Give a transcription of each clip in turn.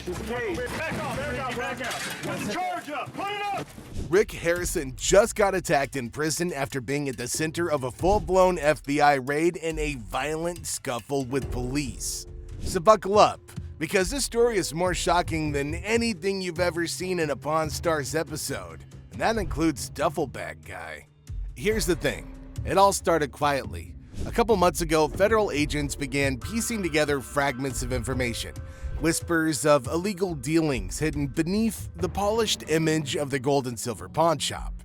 Back out. Put the charge up. Put it up. Rick Harrison just got attacked in prison after being at the center of a full-blown FBI raid and a violent scuffle with police. So buckle up, because this story is more shocking than anything you've ever seen in a Pawn Stars episode, and that includes Duffel Bag Guy. Here's the thing, it all started quietly. A couple months ago, federal agents began piecing together fragments of information, whispers of illegal dealings hidden beneath the polished image of the gold and silver pawn shop.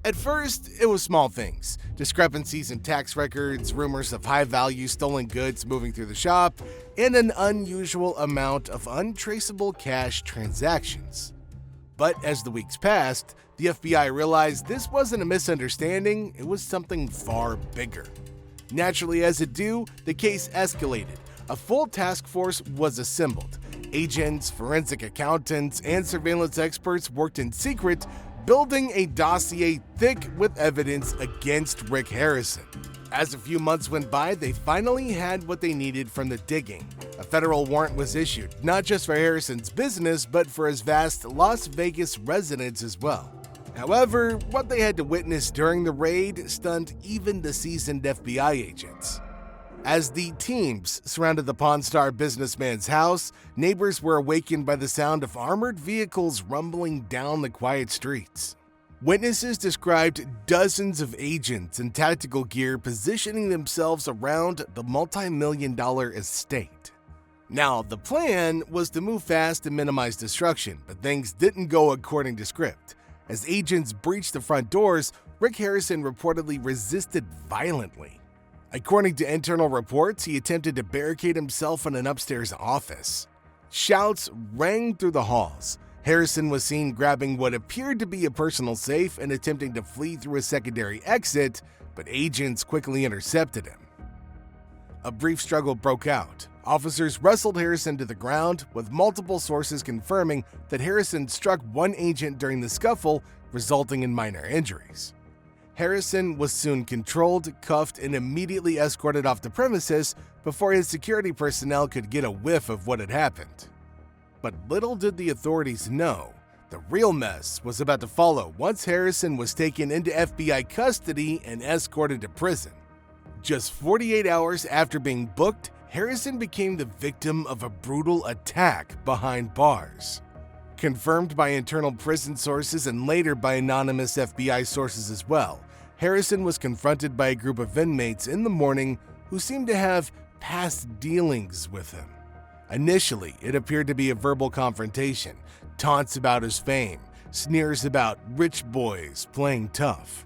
At first, it was small things, discrepancies in tax records, rumors of high-value stolen goods moving through the shop, and an unusual amount of untraceable cash transactions. But as the weeks passed, the FBI realized this wasn't a misunderstanding, it was something far bigger. Naturally, as it do, the case escalated. A full task force was assembled. Agents, forensic accountants, and surveillance experts worked in secret, building a dossier thick with evidence against Rick Harrison. As a few months went by, they finally had what they needed from the digging. A federal warrant was issued, not just for Harrison's business, but for his vast Las Vegas residence as well. However, what they had to witness during the raid stunned even the seasoned FBI agents. As the teams surrounded the Pawn Star businessman's house, neighbors were awakened by the sound of armored vehicles rumbling down the quiet streets. Witnesses described dozens of agents in tactical gear positioning themselves around the multi-million-dollar estate. Now, the plan was to move fast and minimize destruction, but things didn't go according to script. As agents breached the front doors, Rick Harrison reportedly resisted violently. According to internal reports, he attempted to barricade himself in an upstairs office. Shouts rang through the halls. Harrison was seen grabbing what appeared to be a personal safe and attempting to flee through a secondary exit, but agents quickly intercepted him. A brief struggle broke out. Officers wrestled Harrison to the ground, with multiple sources confirming that Harrison struck one agent during the scuffle, resulting in minor injuries. Harrison was soon controlled, cuffed, and immediately escorted off the premises before his security personnel could get a whiff of what had happened. But little did the authorities know, the real mess was about to follow once Harrison was taken into FBI custody and escorted to prison. Just 48 hours after being booked, Harrison became the victim of a brutal attack behind bars. Confirmed by internal prison sources and later by anonymous FBI sources as well, Harrison was confronted by a group of inmates in the morning who seemed to have past dealings with him. Initially, it appeared to be a verbal confrontation, taunts about his fame, sneers about rich boys playing tough.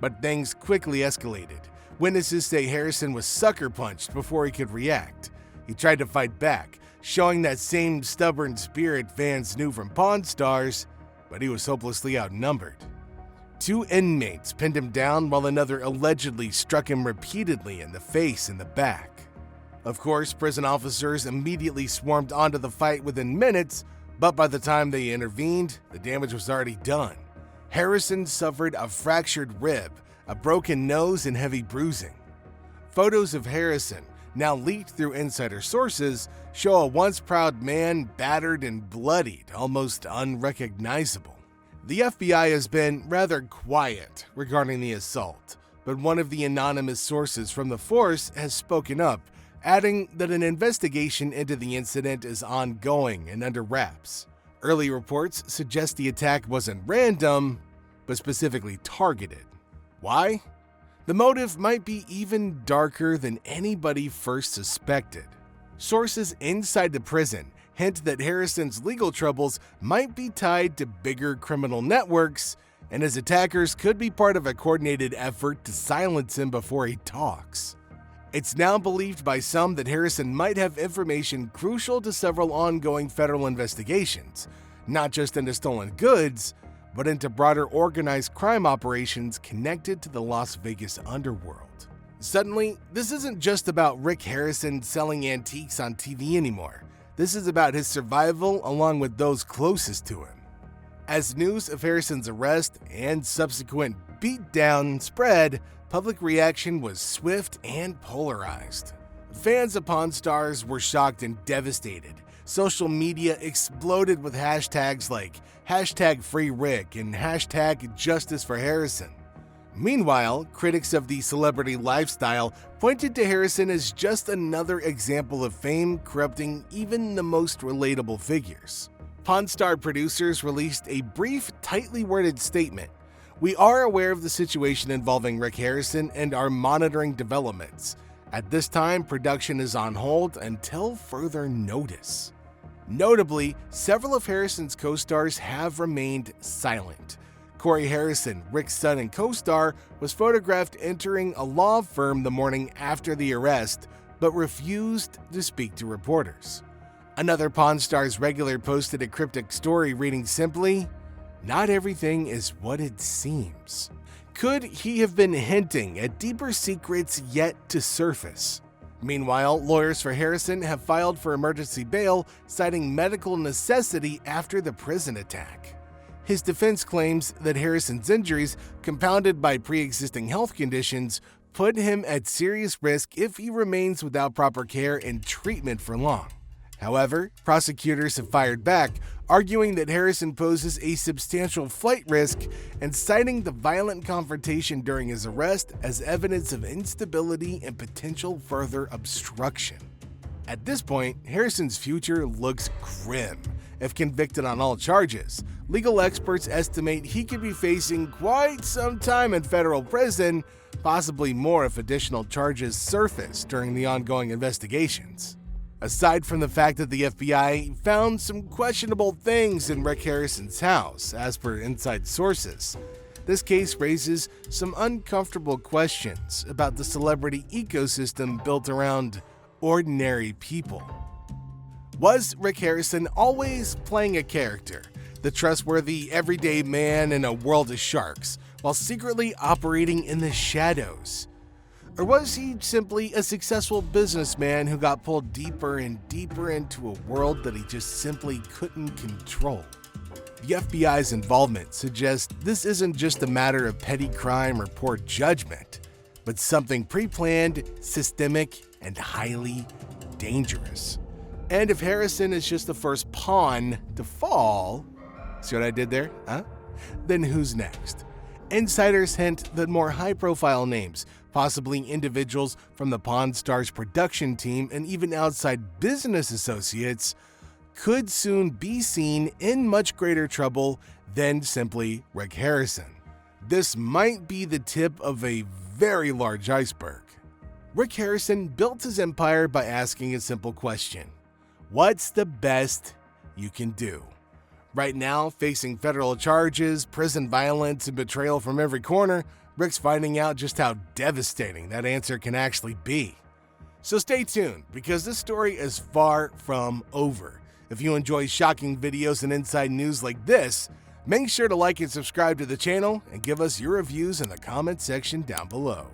But things quickly escalated. Witnesses say Harrison was sucker punched before he could react. He tried to fight back, showing that same stubborn spirit fans knew from Pawn Stars, but he was hopelessly outnumbered. Two inmates pinned him down while another allegedly struck him repeatedly in the face and the back. Of course, prison officers immediately swarmed onto the fight within minutes, but by the time they intervened, the damage was already done. Harrison suffered a fractured rib, a broken nose, and heavy bruising. Photos of Harrison, now leaked through insider sources, show a once proud man battered and bloodied, almost unrecognizable. The FBI has been rather quiet regarding the assault, but one of the anonymous sources from the force has spoken up, adding that an investigation into the incident is ongoing and under wraps. Early reports suggest the attack wasn't random, but specifically targeted. Why? The motive might be even darker than anybody first suspected. Sources inside the prison hint that Harrison's legal troubles might be tied to bigger criminal networks, and his attackers could be part of a coordinated effort to silence him before he talks. It's now believed by some that Harrison might have information crucial to several ongoing federal investigations, not just into stolen goods, but into broader organized crime operations connected to the Las Vegas underworld. Suddenly, this isn't just about Rick Harrison selling antiques on TV anymore. This is about his survival along with those closest to him. As news of Harrison's arrest and subsequent beatdown spread, public reaction was swift and polarized. Fans of Pawn Stars were shocked and devastated. Social media exploded with hashtags like #FreeRick and #JusticeForHarrison. Meanwhile, critics of the celebrity lifestyle pointed to Harrison as just another example of fame corrupting even the most relatable figures. Pawn Star producers released a brief, tightly worded statement. "We are aware of the situation involving Rick Harrison and are monitoring developments. At this time, production is on hold until further notice." Notably, several of Harrison's co-stars have remained silent. Corey Harrison, Rick's son and co-star, was photographed entering a law firm the morning after the arrest, but refused to speak to reporters. Another Pawn Stars regular posted a cryptic story reading simply, "Not everything is what it seems." Could he have been hinting at deeper secrets yet to surface? Meanwhile, lawyers for Harrison have filed for emergency bail, citing medical necessity after the prison attack. His defense claims that Harrison's injuries, compounded by pre-existing health conditions, put him at serious risk if he remains without proper care and treatment for long. However, prosecutors have fired back, arguing that Harrison poses a substantial flight risk and citing the violent confrontation during his arrest as evidence of instability and potential further obstruction. At this point, Harrison's future looks grim. If convicted on all charges, legal experts estimate he could be facing quite some time in federal prison, possibly more if additional charges surface during the ongoing investigations. Aside from the fact that the FBI found some questionable things in Rick Harrison's house, as per inside sources, this case raises some uncomfortable questions about the celebrity ecosystem built around ordinary people. Was Rick Harrison always playing a character, the trustworthy everyday man in a world of sharks, while secretly operating in the shadows? Or was he simply a successful businessman who got pulled deeper and deeper into a world that he just simply couldn't control? The FBI's involvement suggests this isn't just a matter of petty crime or poor judgment, but something pre-planned, systemic, and highly dangerous. And if Harrison is just the first pawn to fall, see what I did there, huh? Then who's next? Insiders hint that more high-profile names, possibly individuals from the Pawn Stars production team and even outside business associates, could soon be seen in much greater trouble than simply Rick Harrison. This might be the tip of a very large iceberg. Rick Harrison built his empire by asking a simple question: what's the best you can do? Right now, facing federal charges, prison violence, and betrayal from every corner, Rick's finding out just how devastating that answer can actually be. So stay tuned, because this story is far from over. If you enjoy shocking videos and inside news like this, make sure to like and subscribe to the channel and give us your reviews in the comment section down below.